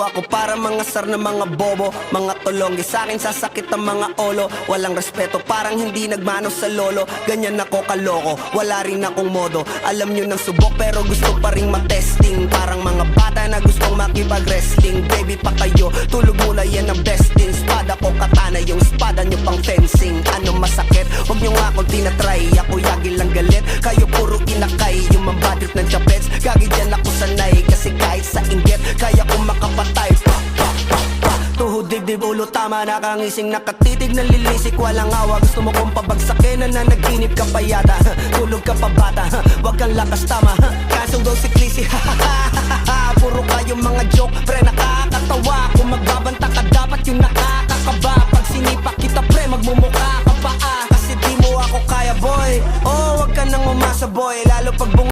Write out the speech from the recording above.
ako para mga sar na mga bobo, mga tulongge sa akin sasakit ang mga olo. Walang respeto parang hindi nagmano sa lolo. Ganyan ako kaloko, wala rin akong modo. Alam nyo ng subok pero gusto pa rin matesting. Parang mga bata na gustong makipag-wrestling. Baby pa kayo, tulog muna yan ang best in. Spada ko katana, yung spada nyo pang fencing. Ano masakit? Huwag nyo nga akong tinatry. Ako yagi lang galit, kayo puro inakay. Yung mambadrip ng chapets, gagi dyan ako sanay. Kasi kahit sa inggit, kaya kong makapatay. Tuhod, dibdib, ulo, tama, nakangising, nakatitig, nalilisik, walang awa. Gusto mo kong pabagsakin, na nanaginip ka pa yata. Tulog ka pa bata, wag kang lakas tama. Kasundo si Chrissy, puro kayong mga joke, pre, nakakatawa. Kung magbabanta ka, dapat yung nakakakaba. Pag sinipak kita, pre, magmumukha ka pa. Kasi di mo ako kaya, boy. Oh, wag ka nang umasa, boy. Lalo pag